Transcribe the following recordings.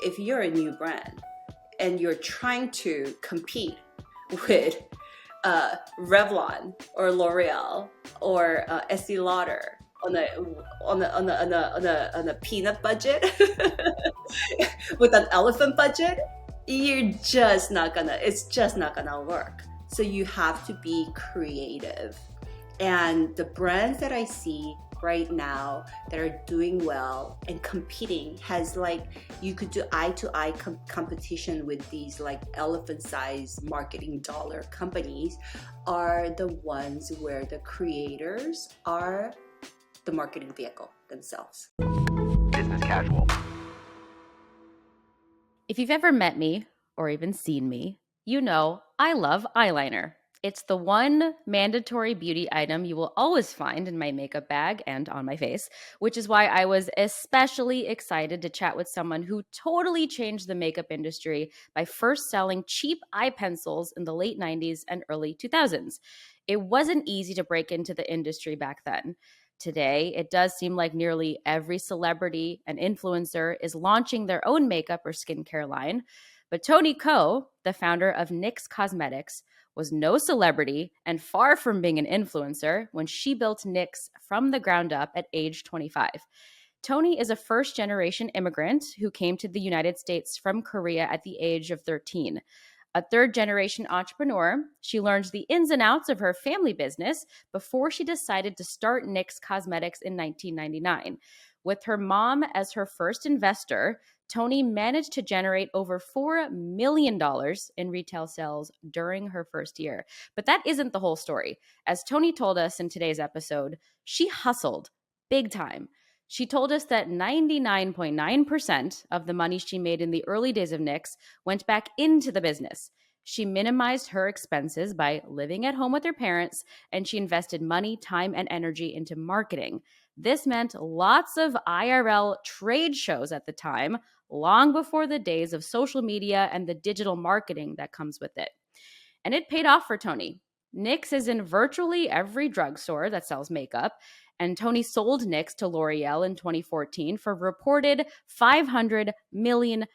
if you're a new brand and you're trying to compete with Revlon or L'Oreal or Estee Lauder on a peanut budget with an elephant budget, it's just not gonna work. So you have to be creative. And the brands that I see right now that are doing well and competing has like, you could do eye-to-eye competition with these like elephant-sized marketing dollar companies, are the ones where the creators are the marketing vehicle themselves. Business casual. If you've ever met me or even seen me, you know I love eyeliner. It's the one mandatory beauty item you will always find in my makeup bag and on my face, which is why I was especially excited to chat with someone who totally changed the makeup industry by first selling cheap eye pencils in the late 90s and early 2000s. It wasn't easy to break into the industry back then. Today, it does seem like nearly every celebrity and influencer is launching their own makeup or skincare line. But Toni Ko, the founder of NYX Cosmetics, was no celebrity and far from being an influencer when she built NYX from the ground up at age 25. Toni is a first-generation immigrant who came to the United States from Korea at the age of 13. A third-generation entrepreneur, she learned the ins and outs of her family business before she decided to start NYX Cosmetics in 1999. With her mom as her first investor, Toni managed to generate over $4 million in retail sales during her first year. But that isn't the whole story. As Toni told us in today's episode, she hustled big time. She told us that 99.9% of the money she made in the early days of NYX went back into the business. She minimized her expenses by living at home with her parents, and she invested money, time, and energy into marketing. This meant lots of IRL trade shows at the time, long before the days of social media and the digital marketing that comes with it. And it paid off for Toni. NYX is in virtually every drugstore that sells makeup, and Toni sold NYX to L'Oreal in 2014 for reported $500 million,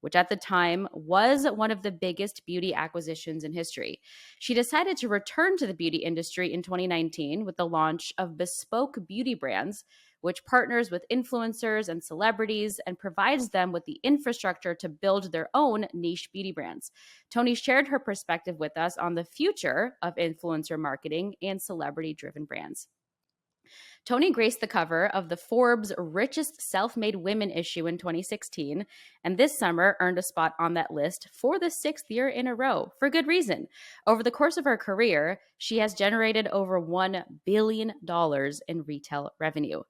which at the time was one of the biggest beauty acquisitions in history. She decided to return to the beauty industry in 2019 with the launch of Bespoke Beauty Brands, which partners with influencers and celebrities and provides them with the infrastructure to build their own niche beauty brands. Toni shared her perspective with us on the future of influencer marketing and celebrity-driven brands. Toni graced the cover of the Forbes Richest Self-Made Women issue in 2016, and this summer earned a spot on that list for the 6th year in a row, for good reason. Over the course of her career, she has generated over $1 billion in retail revenue.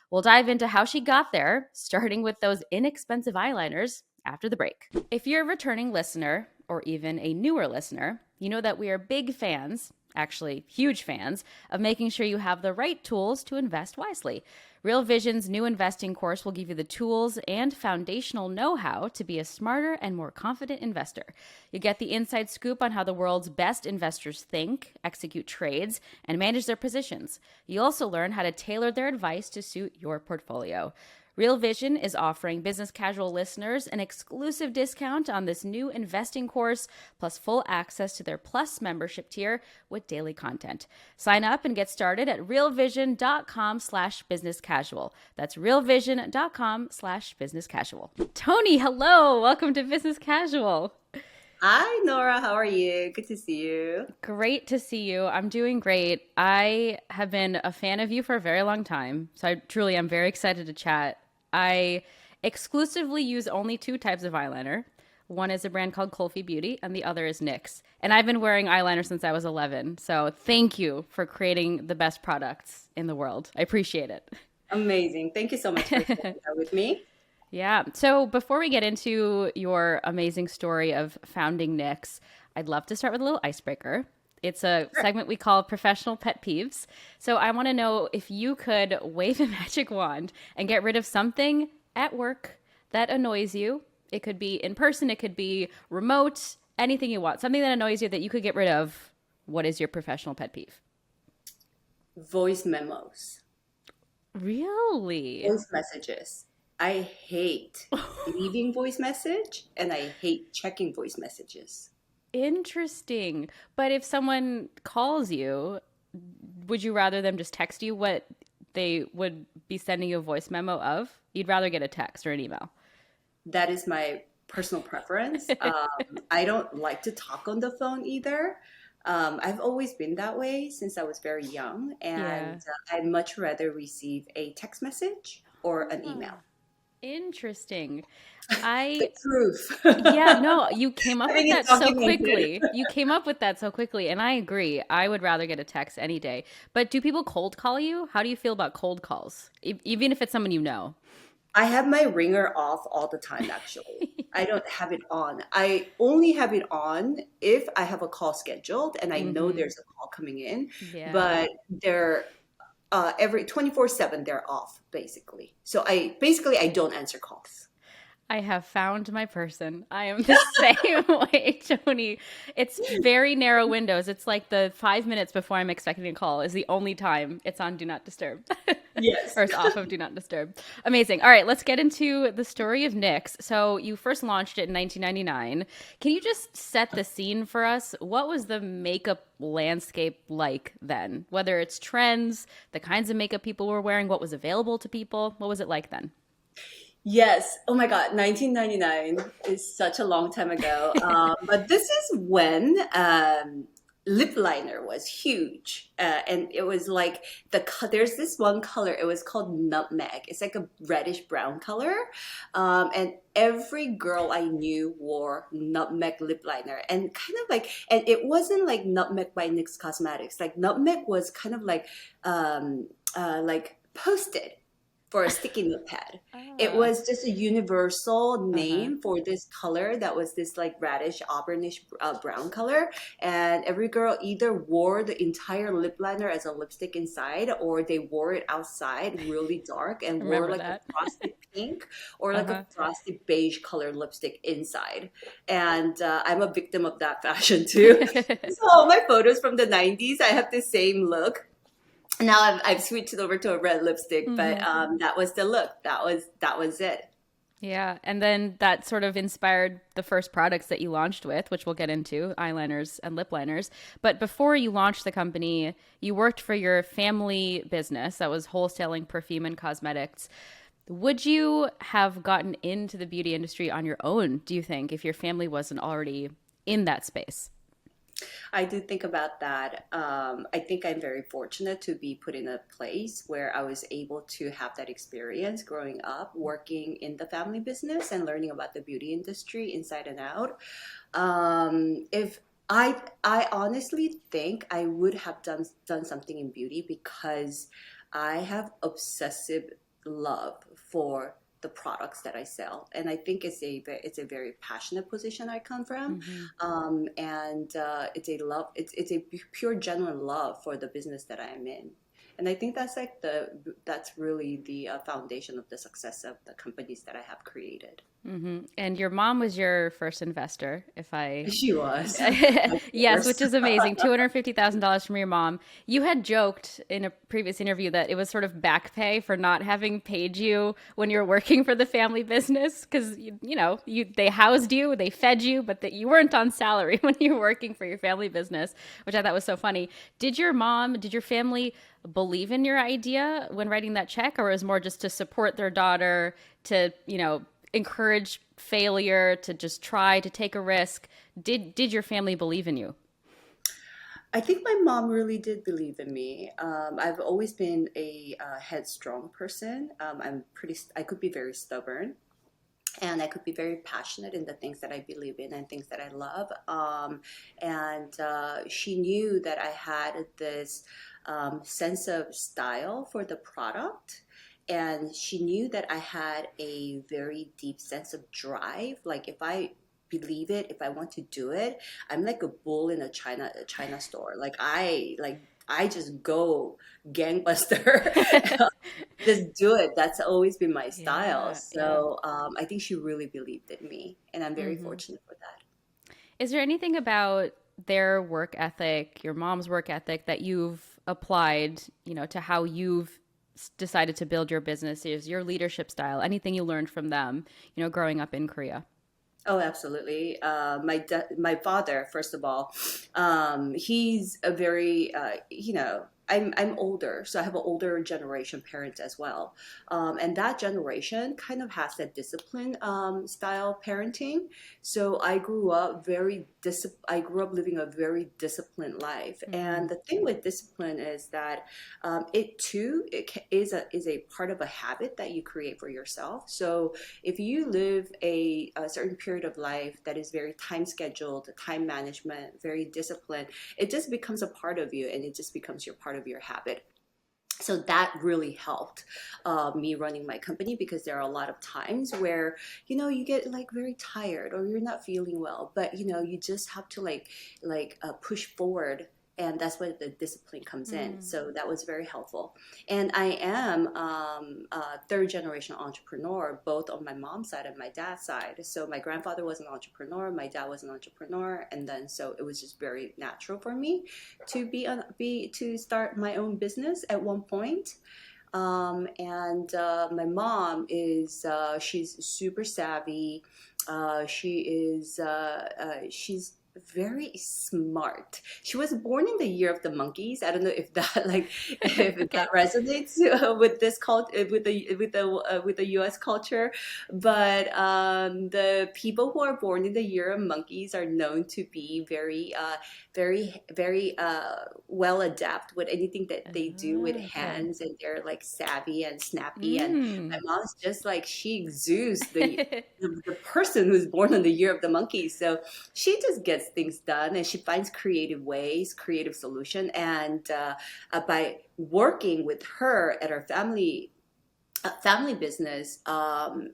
We'll dive into how she got there, starting with those inexpensive eyeliners after the break. If you're a returning listener, or even a newer listener, you know that we are big fans, actually huge fans, of making sure you have the right tools to invest wisely. Real Vision's new investing course will give you the tools and foundational know-how to be a smarter and more confident investor. You get the inside scoop on how the world's best investors think, execute trades, and manage their positions. You also learn how to tailor their advice to suit your portfolio. Real Vision is offering business casual listeners an exclusive discount on this new investing course, plus full access to their Plus membership tier with daily content. Sign up and get started at realvision.com/businesscasual. That's realvision.com/businesscasual. Toni, hello. Welcome to Business Casual. Hi, Nora. How are you? Good to see you. Great to see you. I'm doing great. I have been a fan of you for a very long time, so I truly am very excited to chat. I exclusively use only 2 types of eyeliner. One is a brand called Kulfi Beauty, and the other is NYX. And I've been wearing eyeliner since I was 11. So thank you for creating the best products in the world. I appreciate it. Amazing. Thank you so much for sharing that with me. Yeah. So before we get into your amazing story of founding NYX, I'd love to start with a little icebreaker. It's a segment we call Professional Pet Peeves. So I want to know if you could wave a magic wand and get rid of something at work that annoys you. It could be in person, it could be remote, anything you want. Something that annoys you that you could get rid of. What is your professional pet peeve? Voice memos. Really? Voice messages. I hate leaving voice message and I hate checking voice messages. Interesting. But if someone calls you, would you rather them just text you what they would be sending you a voice memo of? You'd rather get a text or an email. That is my personal preference. I don't like to talk on the phone either. I've always been that way since I was very young, and Yeah. I'd much rather receive a text message or an Ah, email. interesting. The I truth. Yeah, no, you came up with Having it that so documented. quickly. You came up with that so quickly, and I agree. I would rather get a text any day. But do people cold call you? How do you feel about cold calls? Even if it's someone you know. I have my ringer off all the time, actually. I don't have it on. I only have it on if I have a call scheduled and I know Mm-hmm. there's a call coming in, Yeah. but they're every 24/7 they're off basically. So I don't answer calls. I have found my person. I am the same way, Tony. It's very narrow windows. It's like the 5 minutes before I'm expecting a call is the only time it's on Do Not Disturb. Yes. Or it's off of Do Not Disturb. Amazing. All right, let's get into the story of NYX. So you first launched it in 1999. Can you just set the scene for us? What was the makeup landscape like then? Whether it's trends, the kinds of makeup people were wearing, what was available to people, what was it like then? Yes. Oh my God. 1999 is such a long time ago. But this is when lip liner was huge. And it was like there's this one color. It was called nutmeg. It's like a reddish brown color. And every girl I knew wore nutmeg lip liner. And kind of like, and it wasn't like nutmeg by NYX Cosmetics. Like nutmeg was kind of like posted for a sticky notepad. It Ah, was just a universal uh-huh. name for this color that was this like radish, auburnish brown color. And every girl either wore the entire lip liner as a lipstick inside, or they wore it outside really dark and wore Remember like a that. frosted pink or like a Uh-huh. frosted beige colored lipstick inside. And I'm a victim of that fashion too. So all my photos from the 90s, I have the same look. Now I've switched it over to a red lipstick, but Hmm. that was the look. That was it. Yeah, and then that sort of inspired the first products that you launched with, which we'll get into, eyeliners and lip liners. But before you launched the company, you worked for your family business that was wholesaling perfume and cosmetics. Would you have gotten into the beauty industry on your own, do you think, if your family wasn't already in that space? I do think about that. I think I'm very fortunate to be put in a place where I was able to have that experience growing up, working in the family business and learning about the beauty industry inside and out. If I honestly think I would have done something in beauty because I have obsessive love for the products that I sell, and I think it's a very passionate position I come from, Hmm. and it's a pure genuine love for the business that I am in, and I think that's really the foundation of the success of the companies that I have created. Hmm. And your mom was your first investor, if I She was, of yes, course. which is amazing. $250,000 from your mom. You had joked in a previous interview that it was sort of back pay for not having paid you when you were working for the family business because you they housed you, they fed you, but that you weren't on salary when you were working for your family business, which I thought was so funny. Did your family believe in your idea when writing that check, or was it more just to support their daughter to encourage failure, to just try to take a risk? Did your family believe in you? I think my mom really did believe in me. I've always been a headstrong person. I could be very stubborn and I could be very passionate in the things that I believe in and things that I love. And she knew that I had this sense of style for the product. And she knew that I had a very deep sense of drive. Like if I believe it, if I want to do it, I'm like a bull in a China store. I just go gangbuster. Just do it. That's always been my style. Yeah, yeah. So I think she really believed in me, and I'm very Hmm. fortunate for that. Is there anything about their work ethic, your mom's work ethic, that you've applied, to how you've decided to build your business, is your leadership style, anything you learned from them, growing up in Korea? Oh, absolutely. My father, first of all, he's a very I'm older, so I have an older generation parents as well, and that generation kind of has that discipline style parenting. So I grew up living a very disciplined life, Mm, and the thing with discipline is that it too is a part of a habit that you create for yourself. So if you live a certain period of life that is very time scheduled, time management, very disciplined, it just becomes a part of you and it just becomes your part of your habit. So that really helped me running my company, because there are a lot of times where you get like very tired or you're not feeling well, but you just have to push forward, and that's where the discipline comes in. mm. So that was very helpful. And I am a third generation entrepreneur, both on my mom's side and my dad's side. So my grandfather was an entrepreneur, my dad was an entrepreneur, and then so it was just very natural for me to to start my own business at one point. And my mom she's super savvy. She's very smart. She was born in the year of the monkeys. I don't know if that if that Okay. resonates with this cult with the U.S. culture, but the people who are born in the year of monkeys are known to be very well adept with anything that they do with Okay. hands, and they're like savvy and snappy. And my Mm. mom's just like, she exudes the person who's born in the year of the monkey. So she just gets things done, and she finds creative ways, creative solution. And by working with her at our family business,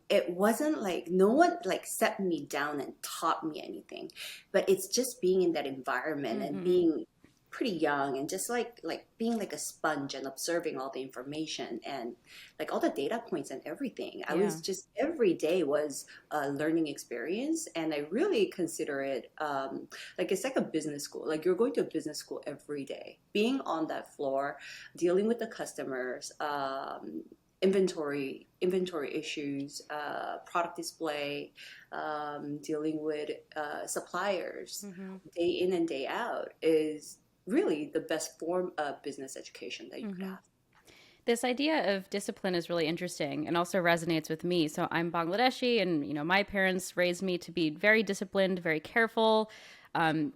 it wasn't like no one like set me down and taught me anything, but it's just being in that environment and Hmm. being pretty young and just like being like a sponge and observing all the information and like all the data points and everything. I Yeah. was just every day was a learning experience, and I really consider it like it's like a business school. Like you're going to a business school every day, being on that floor, dealing with the customers, inventory issues, product display, dealing with suppliers Hmm. day in and day out is really the best form of business education that you could Hmm. have. This idea of discipline is really interesting and also resonates with me. So I'm Bangladeshi, and my parents raised me to be very disciplined, very careful, um,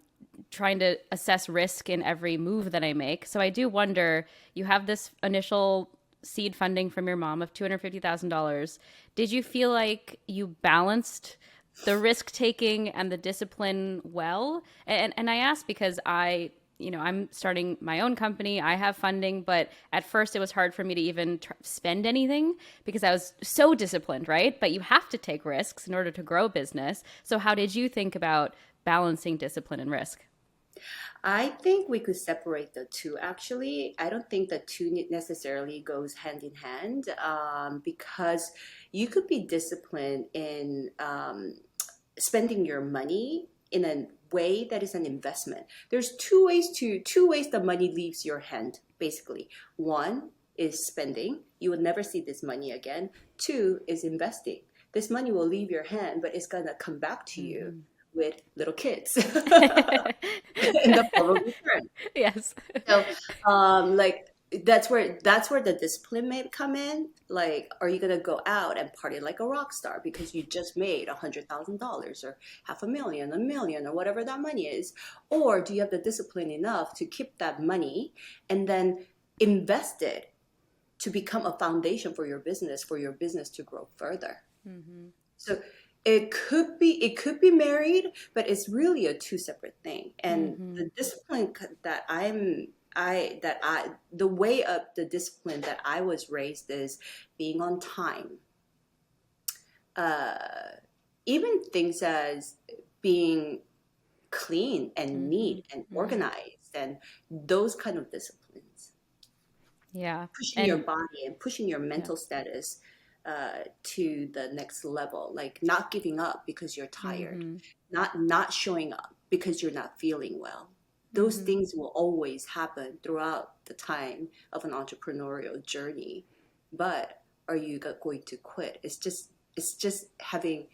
trying to assess risk in every move that I make. So I do wonder, you have this initial seed funding from your mom of $250,000. Did you feel like you balanced the risk taking and the discipline well? And I ask because I'm starting my own company. I have funding, but at first it was hard for me to even spend anything because I was so disciplined, right? But you have to take risks in order to grow business. So how did you think about balancing discipline and risk? I think we could separate the two. Actually, I don't think the two necessarily goes hand in hand, because you could be disciplined in spending your money in a way that is an investment. There's two ways the money leaves your hand, basically. One is spending. You will never see this money again. Two is investing. This money will leave your hand, but it's gonna come back to you Mm-hmm. with little kids in the form of return. Yes. So, like that's where the discipline may come in. Like, are you gonna go out and party like a rock star because you just made $100,000 or half a million, a million, or whatever that money is, or do you have the discipline enough to keep that money and then invest it to become a foundation for your business to grow further? Mm-hmm. So it could be married, but it's really a two separate thing. And Mm-hmm. the discipline that the way of the discipline that I was raised is being on time. Uh, Even things as being clean and Mm-hmm. neat and Mm-hmm. organized and those kind of disciplines. Yeah. Pushing your And body and pushing your yeah. mental status to the next level, like not giving up because you're tired, Mm-hmm. not showing up because you're not feeling well. Those Mm-hmm. things will always happen throughout the time of an entrepreneurial journey. but are you going to quit? It's just having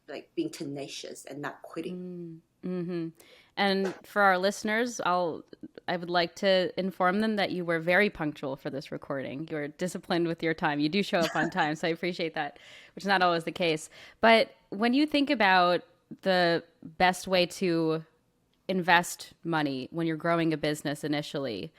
like being tenacious and not quitting. Mm-hmm. And for our listeners, I would like to inform them that you were very punctual for this recording. You were disciplined with your time. You do show up on time, so I appreciate that, which is not always the case. But when you think about the best way to invest money when you're growing a business initially,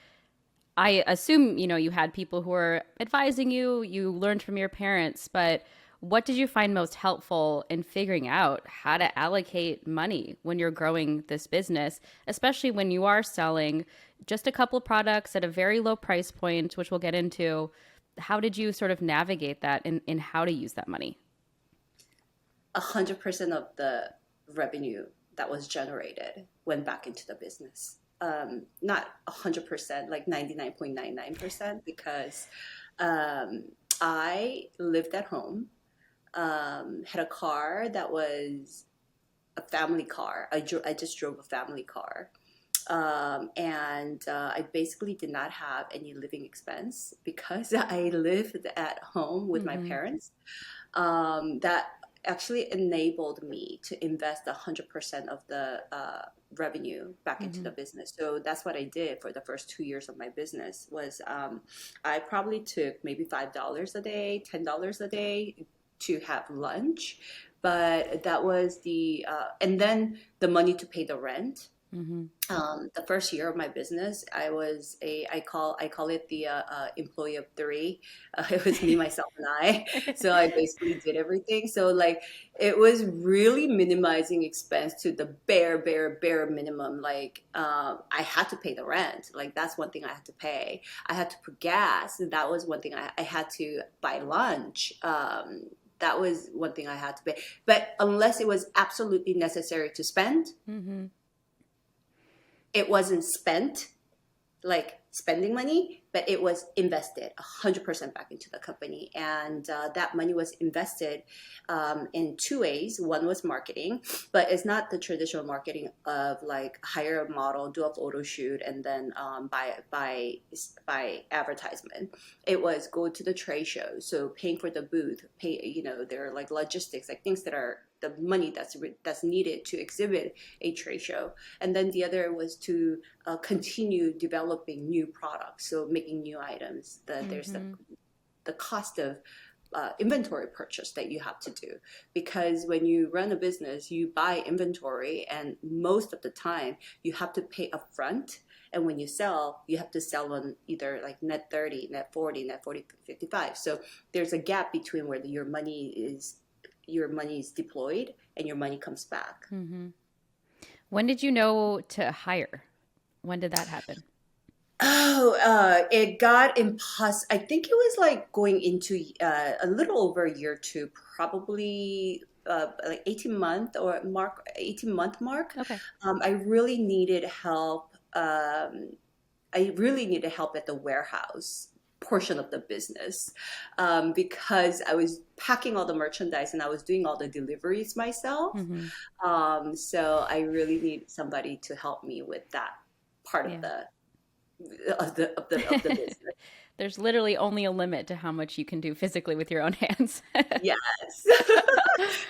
I assume, you had people who were advising you, you learned from your parents, but what did you find most helpful in figuring out how to allocate money when you're growing this business, especially when you are selling just a couple of products at a very low price point, which we'll get into? How did you sort of navigate that in how to use that money? 100% of the revenue that was generated went back into the business. Not 100%, like 99.99%, because I lived at home, had a car that was a family car. I just drove a family car. And I basically did not have any living expense because I lived at home with my parents. That actually enabled me to invest 100% of the revenue back into the business. So that's what I did for the first 2 years of my business. Was I probably took maybe $5 a day, $10 a day to have lunch, but that was and then the money to pay the rent. The first year of my business, I call it the employee of three. It was me, myself, and I. So I basically did everything. So like it was really minimizing expense to the bare minimum. Like I had to pay the rent. Like that's one thing I had to pay. I had to put gas. And that was one thing I had to buy lunch. That was one thing I had to pay. But unless it was absolutely necessary to spend, it wasn't spent, like spending money, but it was invested 100% back into the company. And that money was invested in two ways. One was marketing, but it's not the traditional marketing of like hire a model, do a photo shoot, and then buy advertisement. It was go to the trade show, so paying for the booth, there are like logistics, like things that are the money that's needed to exhibit a trade show. And then the other was to continue developing new products, so making new items. There's the cost of inventory purchase that you have to do, because when you run a business, you buy inventory, and most of the time you have to pay upfront. And when you sell, you have to sell on either like net 30, net 40, net 40, 55. So there's a gap between where your money is deployed and your money comes back. When did you know to hire? When did that happen? It got impossible. I think it was like going into a little over a year or two, probably like 18-month mark. Okay. I really needed help. I really needed help at the warehouse portion of the business, because I was packing all the merchandise and I was doing all the deliveries myself. So I really need somebody to help me with that part of the business. There's literally only a limit to how much you can do physically with your own hands. Yes.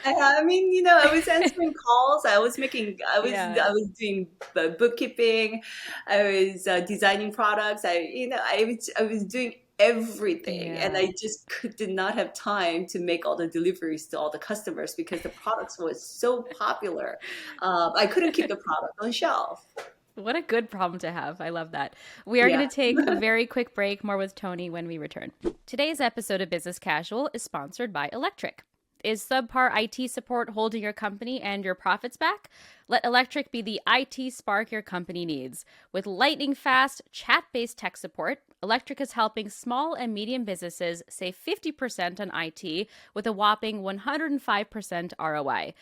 I mean, I was answering calls. I was doing bookkeeping. I was designing products. I was doing everything, and I just did not have time to make all the deliveries to all the customers because the products was so popular. I couldn't keep the product on shelf. What a good problem to have. I love that. We are going to take a very quick break. More with Toni when we return. Today's episode of Business Casual is sponsored by Electric. Is subpar IT support holding your company and your profits back? Let Electric be the IT spark your company needs. With lightning-fast, chat-based tech support, Electric is helping small and medium businesses save 50% on IT with a whopping 105% ROI.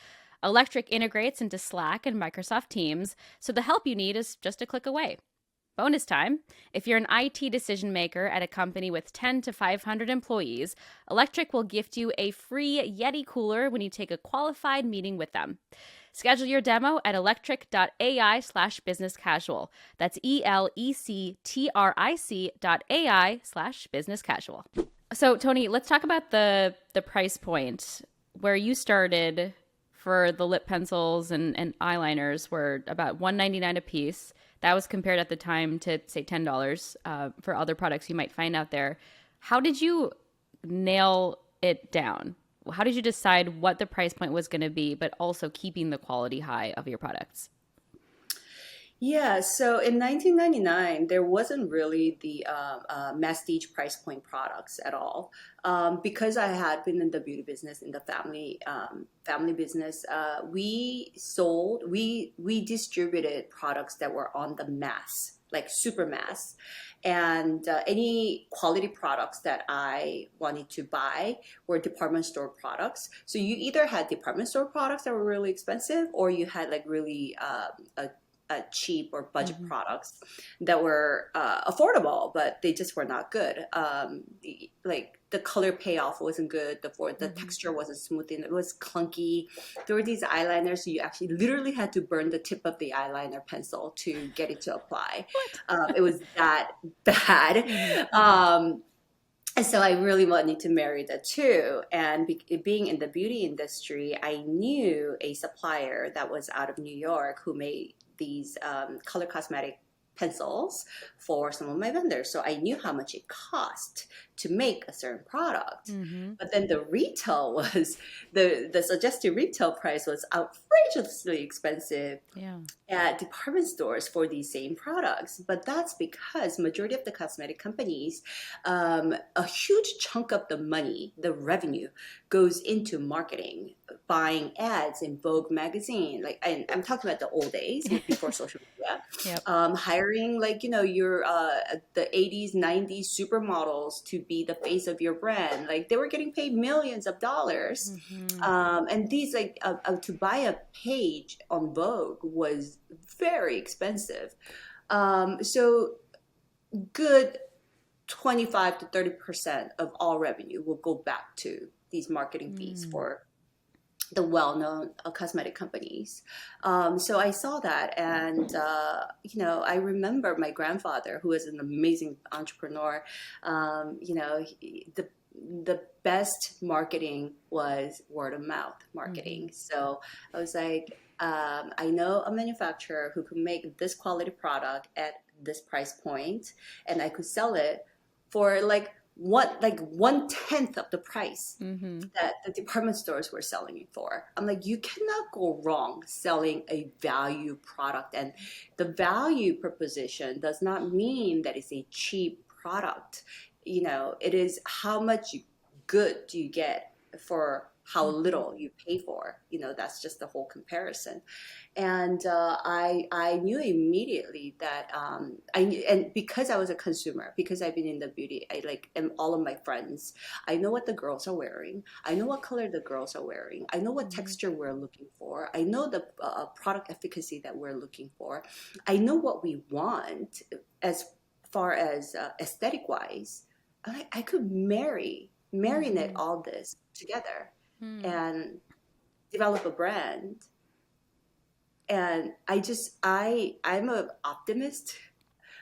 Electric integrates into Slack and Microsoft Teams, so the help you need is just a click away. Bonus time. If you're an IT decision maker at a company with 10 to 500 employees, Electric will gift you a free Yeti cooler when you take a qualified meeting with them. Schedule your demo at electric.ai/business-casual. That's electric.ai/business-casual. So, Toni, let's talk about the price point. Where you started for the lip pencils and eyeliners were about $1.99 a piece. That was compared at the time to, say, $10 for other products you might find out there. How did you nail it down? How did you decide what the price point was going to be, but also keeping the quality high of your products? Yeah, so in 1999, there wasn't really the masstige price point products at all. Because I had been in the beauty business, in the family business, we distributed products that were on the mass, like super mass, and any quality products that I wanted to buy were department store products. So you either had department store products that were really expensive, or you had like really cheap or budget products that were affordable, but they just were not good. Like the color payoff wasn't good. The texture wasn't smooth. It was clunky. There were these eyeliners, so you actually literally had to burn the tip of the eyeliner pencil to get it to apply. It was that bad. And so I really wanted to marry the two. And being in the beauty industry, I knew a supplier that was out of New York who made these color cosmetic pencils for some of my vendors. So I knew how much it cost to make a certain product. But then the retail was, the suggested retail price was outrageously expensive at department stores for these same products. But that's because majority of the cosmetic companies, a huge chunk of the money, the revenue, goes into marketing, buying ads in Vogue magazine. Like, and I'm talking about the old days before social media. Hiring your the 80s, 90s supermodels to be the face of your brand. Like, they were getting paid millions of dollars. And these to buy a page on Vogue was very expensive. So good 25 to 30% of all revenue will go back to these marketing fees for the well-known cosmetic companies. So I saw that, and I remember my grandfather, who was an amazing entrepreneur. The best marketing was word of mouth marketing. So I was like, I know a manufacturer who could make this quality product at this price point, and I could sell it for like 1/10 of the price that the department stores were selling it for. I'm like, you cannot go wrong selling a value product. And the value proposition does not mean that it's a cheap product. It is how much good do you get for how little you pay for. That's just the whole comparison. And I knew immediately that and because I was a consumer, because I've been in the beauty, and all of my friends, I know what the girls are wearing. I know what color the girls are wearing. I know what texture we're looking for. I know the product efficacy that we're looking for. I know what we want as far as aesthetic wise. I could marinate all this together and develop a brand. And I'm an optimist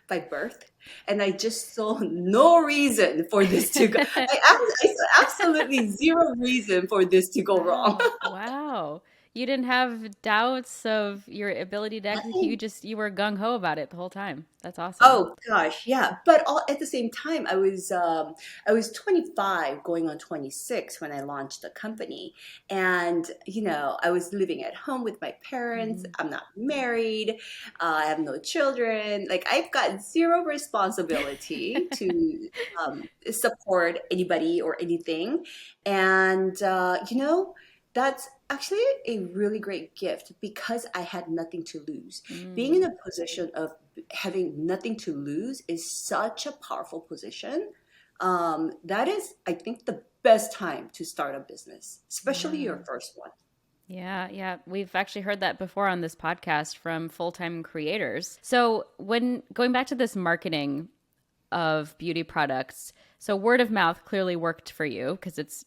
by birth, and I just saw no reason for this to go. I saw absolutely zero reason for this to go wrong. Wow. You didn't have doubts of your ability to execute. You were gung-ho about it the whole time. That's awesome. Oh gosh, yeah. But at the same time, I was 25 going on 26 when I launched the company. And, I was living at home with my parents. I'm not married. I have no children. Like, I've got zero responsibility to support anybody or anything. And, that's actually a really great gift because I had nothing to lose. Being in a position of having nothing to lose is such a powerful position. That is, I think, the best time to start a business, especially your first one. Yeah. We've actually heard that before on this podcast from full-time creators. So when going back to this marketing of beauty products, so word of mouth clearly worked for you because it's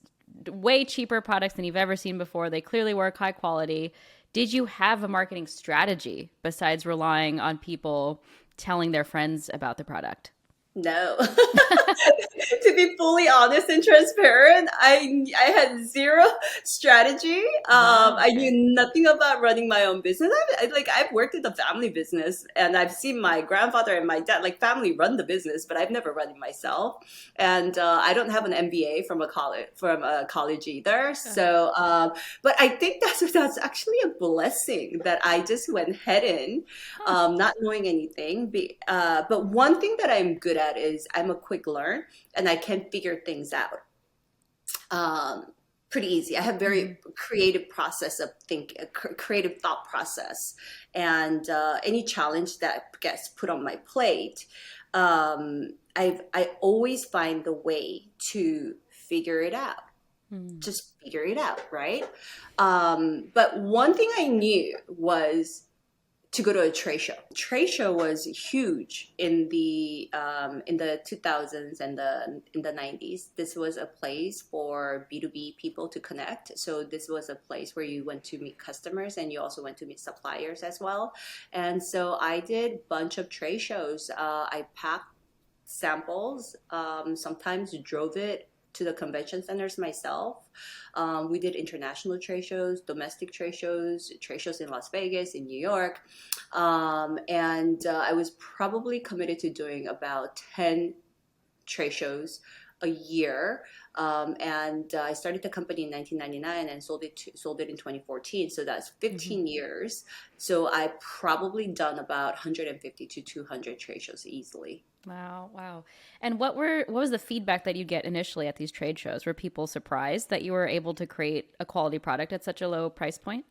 way cheaper products than you've ever seen before. They clearly work, high quality. Did you have a marketing strategy besides relying on people telling their friends about the product? No. To be fully honest and transparent, I had zero strategy. Wow. I Okay. knew nothing about running my own business. I've worked in the family business, and I've seen my grandfather and my dad, like family, run the business, but I've never run it myself. And I don't have an MBA from a college either. So, but I think that's actually a blessing that I just went head in, Huh. not knowing anything. But one thing that I'm good at is I'm a quick learn and I can figure things out. Um, Pretty easy. I have Mm-hmm. very creative process of creative thought process, and any challenge that gets put on my plate, I always find the way to figure it out. Mm. Just figure it out, right? But one thing I knew was to go to a trade show. Trade show was huge in the 2000s and the in the 90s. This was a place for B2B people to connect. So this was a place where you went to meet customers and you also went to meet suppliers as well. And so I did bunch of trade shows. I packed samples. Sometimes drove it to the convention centers myself. We did international trade shows, domestic trade shows in Las Vegas, in New York. And I was probably committed to doing about 10 trade shows a year. And I started the company in 1999 and sold it in 2014. So that's Mm-hmm. 15 years. So I probably done about 150 to 200 trade shows easily. Wow, wow. And what was the feedback that you get initially at these trade shows? Were people surprised that you were able to create a quality product at such a low price point?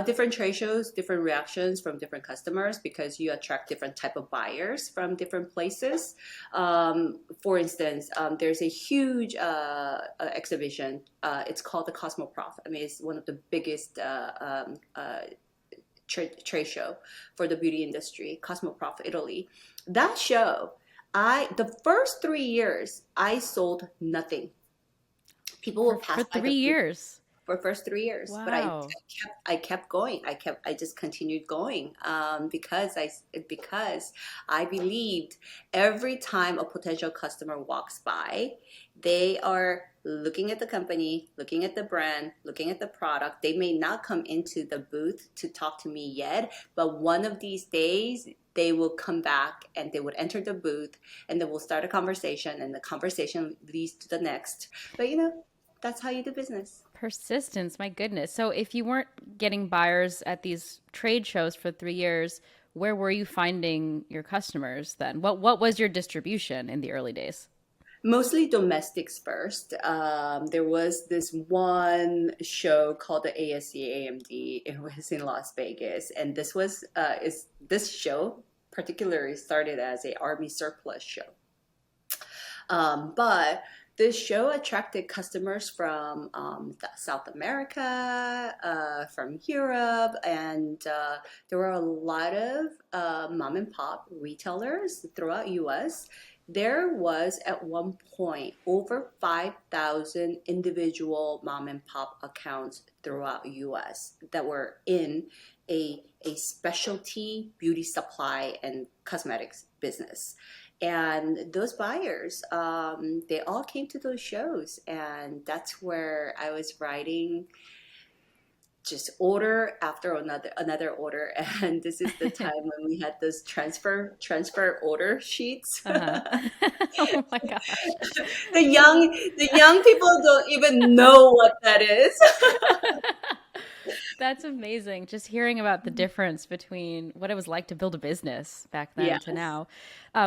Different trade shows, different reactions from different customers because you attract different type of buyers from different places. For instance, there's a huge exhibition. It's called the Cosmoprof. I mean, it's one of the biggest trade show for the beauty industry, Cosmoprof, Italy. That show, the first 3 years, I sold nothing. People will For pass by the three booth years. for first 3 years, but Wow. I kept going. I just continued going because I believed every time a potential customer walks by, they are looking at the company, looking at the brand, looking at the product. They may not come into the booth to talk to me yet, but one of these days they will come back and they would enter the booth and they will start a conversation and the conversation leads to the next. But that's how you do business. Persistence, my goodness. So if you weren't getting buyers at these trade shows for 3 years, where were you finding your customers then? What was your distribution in the early days? Mostly domestics first. There was this one show called the ASC AMD. It was in Las Vegas, and this show particularly started as a army surplus show. But this show attracted customers from South America, from Europe, and there were a lot of mom and pop retailers throughout US. There was at one point over 5,000 individual mom and pop accounts throughout US that were in a specialty beauty supply and cosmetics business. And those buyers, they all came to those shows, and that's where I was writing just order after another order. And this is the time when we had those transfer order sheets. Uh-huh. Oh my gosh. The young people don't even know what that is. That's amazing. Just hearing about the difference between what it was like to build a business back then to Yes. now.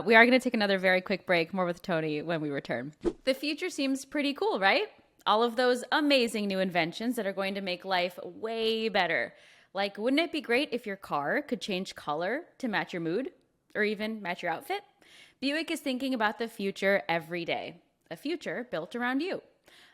We are going to take another very quick break, more with Toni when we return. The future seems pretty cool, right? All of those amazing new inventions that are going to make life way better. Like, wouldn't it be great if your car could change color to match your mood or even match your outfit? Buick is thinking about the future every day, a future built around you.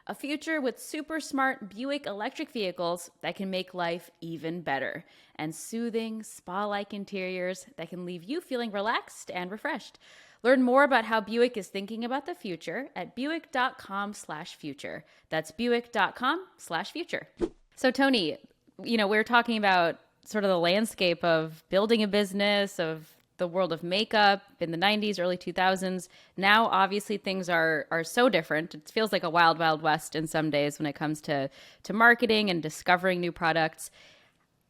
A future with super smart Buick electric vehicles that can make life even better, and soothing, spa-like interiors that can leave you feeling relaxed and refreshed. Learn more about how Buick is thinking about the future at buick.com/future. That's buick.com/future. So Toni, we were talking about sort of the landscape of building a business, of the world of makeup in the 90s, early 2000s. Now, obviously, things are so different. It feels like a wild, wild west in some days when it comes to marketing and discovering new products.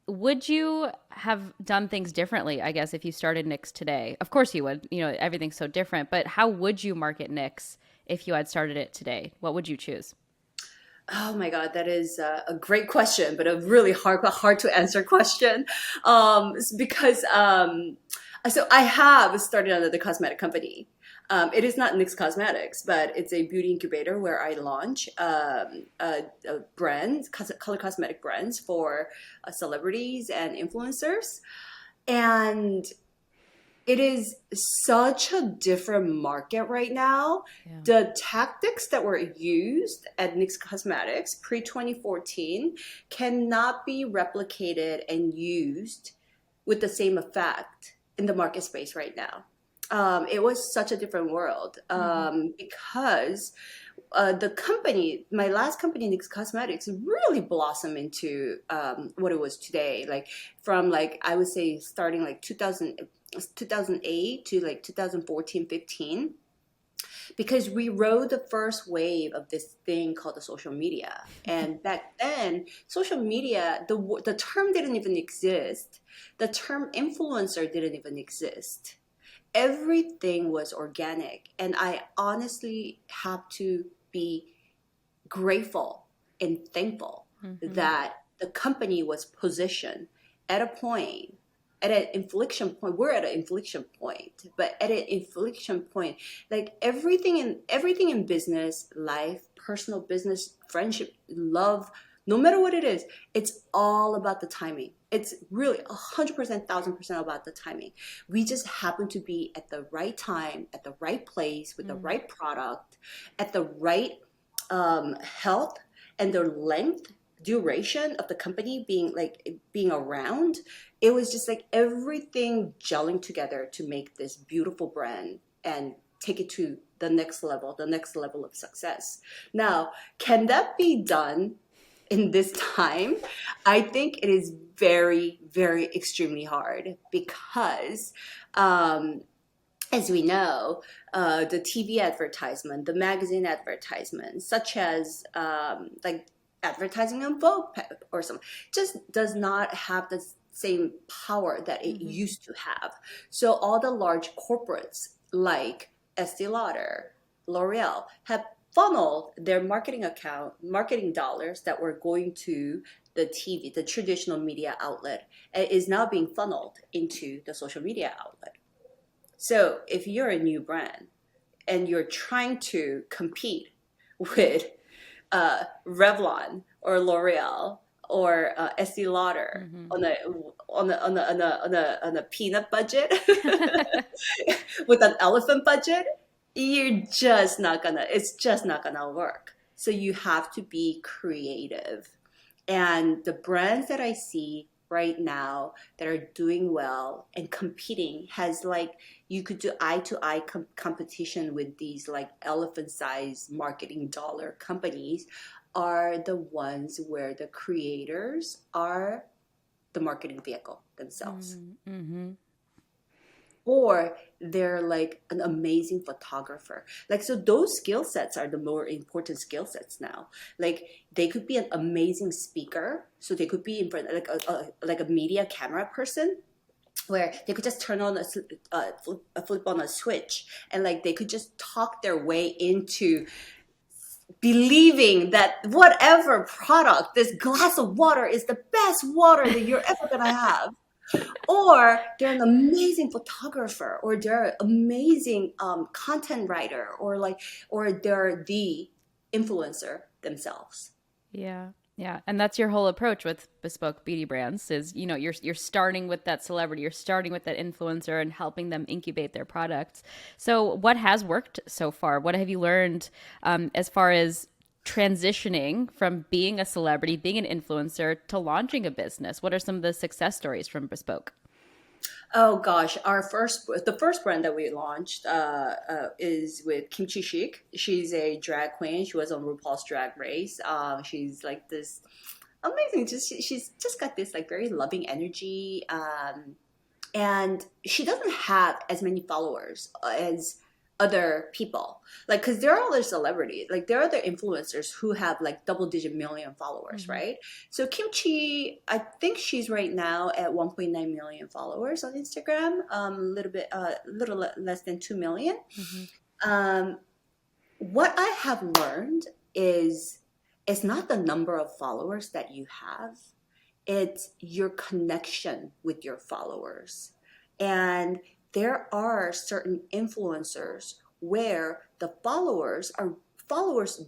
Would you have done things differently, I guess, if you started NYX today? Of course you would. Everything's so different. But how would you market NYX if you had started it today? What would you choose? Oh my God, that is a great question, but a really hard to answer question. Because so I have started another cosmetic company. It is not NYX Cosmetics, but it's a beauty incubator where I launch brands, color cosmetic brands for celebrities and influencers. And it is such a different market right now. Yeah. The tactics that were used at NYX Cosmetics pre 2014 cannot be replicated and used with the same effect in the market space right now. It was such a different world because the company, my last company, NYX Cosmetics, really blossomed into what it was today. Like from like I would say starting like 2008 to like 2014, 15, because we rode the first wave of this thing called the social media. And back then, social media, the term didn't even exist. The term influencer didn't even exist. Everything was organic. And I honestly have to be grateful and thankful that the company was positioned at a point, at an inflection point. We're at an inflection point, but at an inflection point, like everything in business, life, personal business, friendship, love, no matter what it is, it's all about the timing. It's really 100%, 1000% about the timing. We just happen to be at the right time, at the right place, with the right product, at the right health and the length duration of the company being around. It was just like everything gelling together to make this beautiful brand and take it to the next level of success. Now, can that be done in this time? I think it is very, very extremely hard because as we know, the TV advertisement, the magazine advertisement, such as like advertising on Vogue or something, just does not have the same power that it used to have. So all the large corporates like Estee Lauder, L'Oreal have funneled their marketing dollars that were going to the TV, the traditional media outlet, is now being funneled into the social media outlet. So if you're a new brand and you're trying to compete with Revlon or L'Oreal or Estee Lauder on a peanut budget with an elephant budget, it's just not gonna work. So you have to be creative. And the brands that I see right now that are doing well and competing has like you could do eye to eye competition with these like elephant sized marketing dollar companies are the ones where the creators are the marketing vehicle themselves. Or they're like an amazing photographer. Like, so those skill sets are the more important skill sets now. Like, they could be an amazing speaker. So they could be in front, like a media camera person, where they could just turn on a flip on a switch, and like they could just talk their way into believing that whatever product, this glass of water is the best water that you're ever gonna have. Or they're an amazing photographer, or they're an amazing content writer, or they're the influencer themselves. Yeah. Yeah. And that's your whole approach with Bespoke Beauty Brands is, you're starting with that celebrity, you're starting with that influencer and helping them incubate their products. So what has worked so far? What have you learned as far as transitioning from being a celebrity, being an influencer to launching a business? What are some of the success stories from Bespoke? Oh gosh, the first brand that we launched is with Kimchi Chic. She's a drag queen. She was on RuPaul's Drag Race. She's like this Amazing. She's just got this like very loving energy. And she doesn't have as many followers as other people, like, because there are other celebrities, like there are other influencers who have like double digit million followers, Mm-hmm. right? So Kimchi, I think she's right now at 1.9 million followers on Instagram, little less than 2 million. Mm-hmm. um, what I have learned is it's not the number of followers that you have, it's your connection with your followers. And there are certain influencers where the followers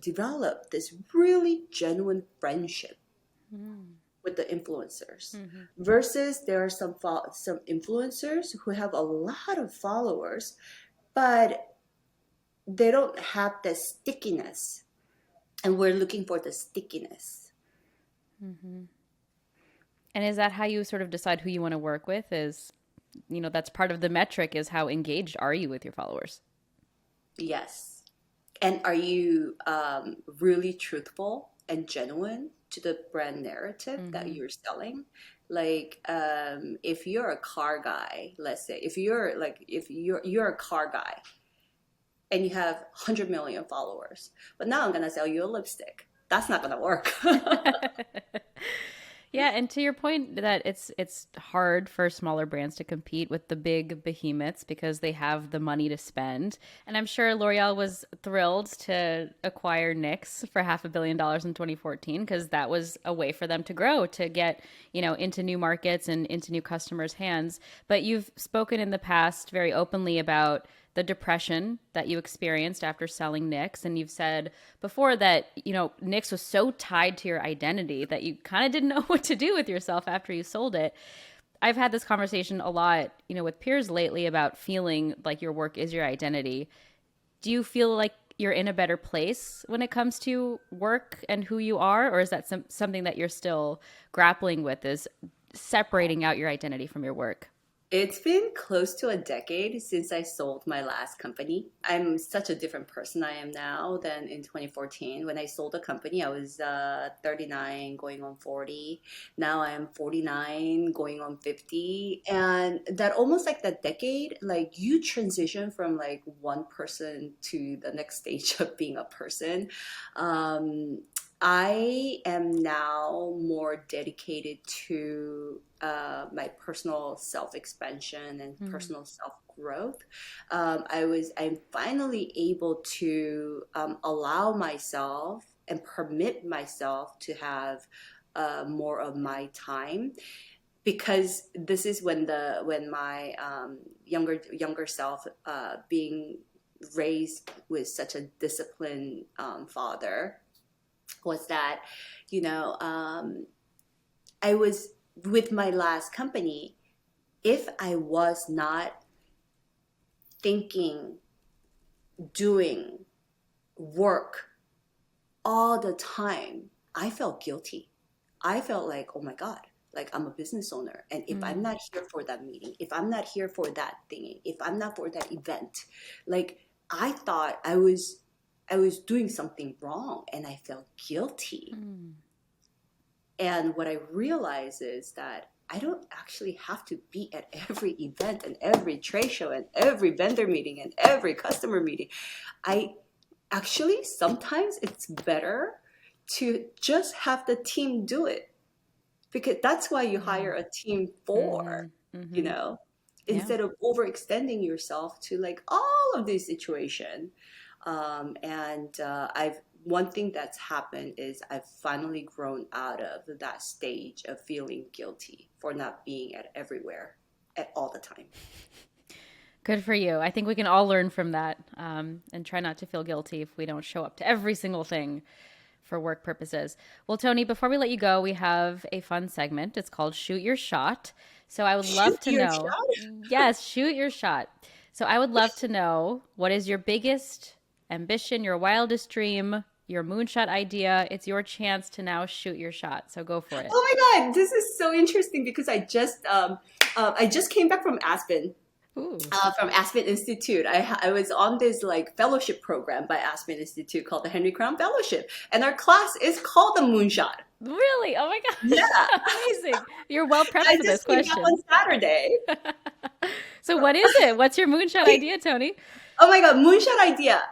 develop this really genuine friendship with the influencers, Mm-hmm. versus there are some influencers who have a lot of followers, but they don't have the stickiness, and we're looking for the stickiness. Mm-hmm. And is that how you sort of decide who you want to work with? Is, that's part of the metric, is how engaged are you with your followers? Yes. And are you really truthful and genuine to the brand narrative that Mm-hmm. you're selling? Like, if you're a car guy, let's say, if you're a car guy and you have 100 million followers, but now I'm gonna sell you a lipstick. That's not gonna work. Yeah, and to your point that it's hard for smaller brands to compete with the big behemoths because they have the money to spend. And I'm sure L'Oreal was thrilled to acquire NYX for $500 million in 2014 because that was a way for them to grow, to get, into new markets and into new customers' hands. But you've spoken in the past very openly about the depression that you experienced after selling NYX. And you've said before that, NYX was so tied to your identity that you kind of didn't know what to do with yourself after you sold it. I've had this conversation a lot, with peers lately about feeling like your work is your identity. Do you feel like you're in a better place when it comes to work and who you are? Or is that something that you're still grappling with, is separating out your identity from your work? It's been close to a decade since I sold my last company. I'm such a different person I am now than in 2014. When I sold the company, I was 39 going on 40. Now I am 49 going on 50. And that almost like that decade, like you transition from like one person to the next stage of being a person. Um, I am now more dedicated to my personal self expansion and Mm. personal self growth. I'm finally able to allow myself and permit myself to have more of my time, because this is when my younger self, being raised with such a disciplined father, was that, you know, I was with my last company, if I was not thinking, doing work all the time, I felt guilty. I felt like, oh my God, like I'm a business owner. And if I'm Mm. not here for that meeting, if I'm not here for that thing, if I'm not for that event, like I thought I was doing something wrong and I felt guilty. Mm. And what I realize is that I don't actually have to be at every event and every trade show and every vendor meeting and every customer meeting. I actually, sometimes it's better to just have the team do it, because that's why you hire a team for, Mm. you Mm-hmm. know, Yeah. instead of overextending yourself to like all of these situations. And I've one thing that's happened is I've finally grown out of that stage of feeling guilty for not being at everywhere at all the time. Good for you. I think we can all learn from that, and try not to feel guilty if we don't show up to every single thing for work purposes. Well, Toni, before we let you go, we have a fun segment. It's called Shoot Your Shot. So I would Shoot love to your know. shot. Yes, shoot your shot. So I would love to know, what is your biggest ambition, your wildest dream, your moonshot idea? It's your chance to now shoot your shot. So go for it. Oh my God, this is so interesting because I just came back from Aspen, Ooh. from Aspen Institute. I was on this like fellowship program by Aspen Institute called the Henry Crown Fellowship, and our class is called the Moonshot. Really? Oh my gosh. Yeah. Amazing. You're well prepped I for this just came question. out on Saturday. So what is it? What's your moonshot idea, Toni? Oh my God, moonshot idea.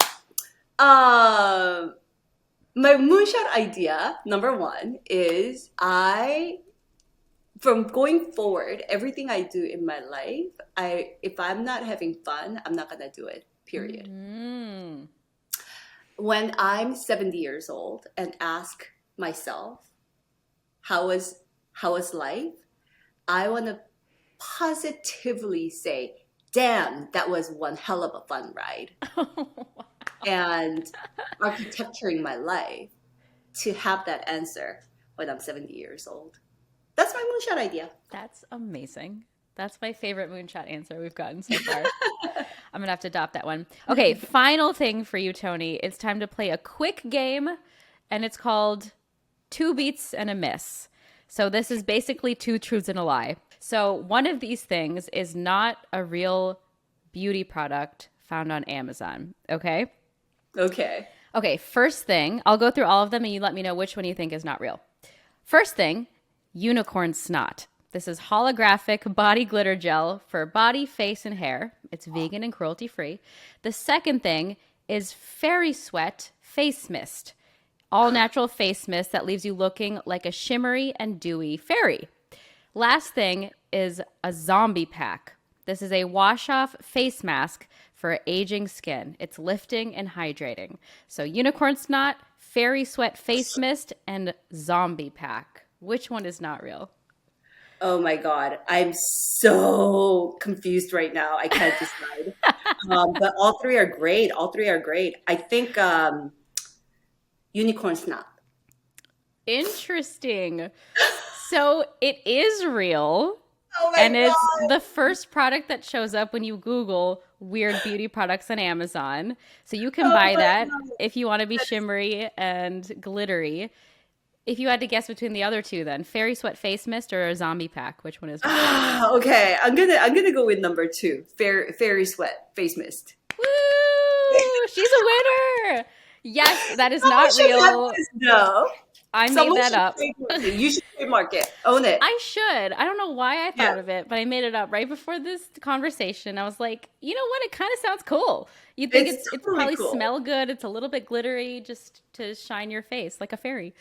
My moonshot idea, number one, is from going forward, everything I do in my life, if I'm not having fun, I'm not gonna do it. Period. Mm. When I'm 70 years old and ask myself, how was life? I want to positively say, damn, that was one hell of a fun ride. And architecturing my life to have that answer when I'm 70 years old. That's my moonshot idea. That's amazing. That's my favorite moonshot answer we've gotten so far. I'm going to have to adopt that one. Okay, final thing for you, Toni. It's time to play a quick game, and it's called Two Beats and a Miss. So this is basically two truths and a lie. So one of these things is not a real beauty product found on Amazon, okay? Okay. Okay, first thing, I'll go through all of them and you let me know which one you think is not real. First thing, unicorn snot. This is holographic body glitter gel for body, face, and hair. It's vegan and cruelty-free. The second thing is fairy sweat face mist. All natural face mist that leaves you looking like a shimmery and dewy fairy. Last thing is a zombie pack. This is a wash-off face mask for aging skin. It's lifting and hydrating. So unicorn snot, fairy sweat face mist, and zombie pack. Which one is not real? Oh my God. I'm so confused right now. I can't decide. But all three are great. All three are great. I think unicorn snot. Interesting. So it is real. Oh my And God. it's the first product that shows up when you Google weird beauty products on Amazon. So you can buy that if you want to be shimmery and glittery. If you had to guess between the other two, then fairy sweat face mist or a zombie pack, which one is? Okay, I'm gonna go with number two, fairy sweat face mist. Woo! She's a winner. Yes, that is not real. No, I made someone that should up. trademark it. You should trademark it. Own it. I should. I don't know why I thought Yeah. of it, but I made it up right before this conversation. I was like, you know what? It kind of sounds cool. You think It's it's totally probably cool. smell good. It's a little bit glittery just to shine your face like a fairy.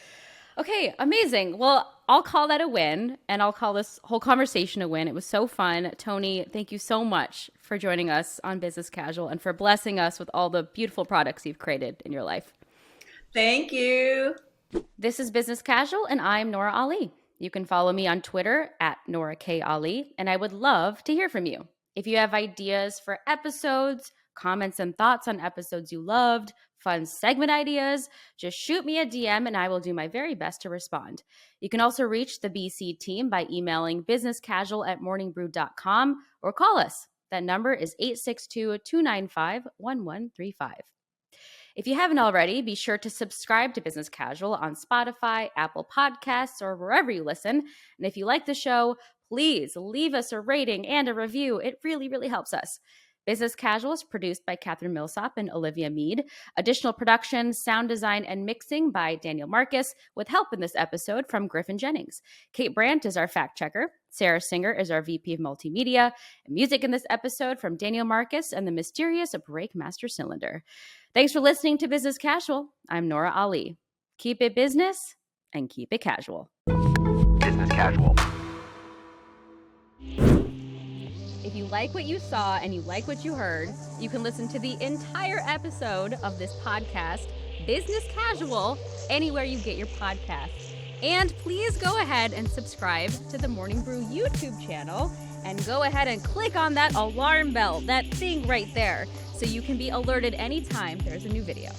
Okay, amazing. Well, I'll call that a win, and I'll call this whole conversation a win. It was so fun. Toni, thank you so much for joining us on Business Casual and for blessing us with all the beautiful products you've created in your life. Thank you. This is Business Casual, and I'm Nora Ali. You can follow me on Twitter at Nora K. Ali, and I would love to hear from you. If you have ideas for episodes, comments and thoughts on episodes you loved, fun segment ideas, just shoot me a DM and I will do my very best to respond. You can also reach the BC team by emailing businesscasual@morningbrew.com or call us. That number is 862-295-1135. If you haven't already, be sure to subscribe to Business Casual on Spotify, Apple Podcasts, or wherever you listen. And if you like the show, please leave us a rating and a review. It really, really helps us. Business Casual is produced by Catherine Millsop and Olivia Mead. Additional production, sound design, and mixing by Daniel Marcus, with help in this episode from Griffin Jennings. Kate Brandt is our fact checker. Sarah Singer is our VP of Multimedia. And music in this episode from Daniel Marcus and the mysterious Breakmaster Cylinder. Thanks for listening to Business Casual. I'm Nora Ali. Keep it business and keep it casual. Business Casual. If you like what you saw and you like what you heard, you can listen to the entire episode of this podcast, Business Casual, anywhere you get your podcasts. And please go ahead and subscribe to the Morning Brew YouTube channel and go ahead and click on that alarm bell, that thing right there, so you can be alerted anytime there's a new video.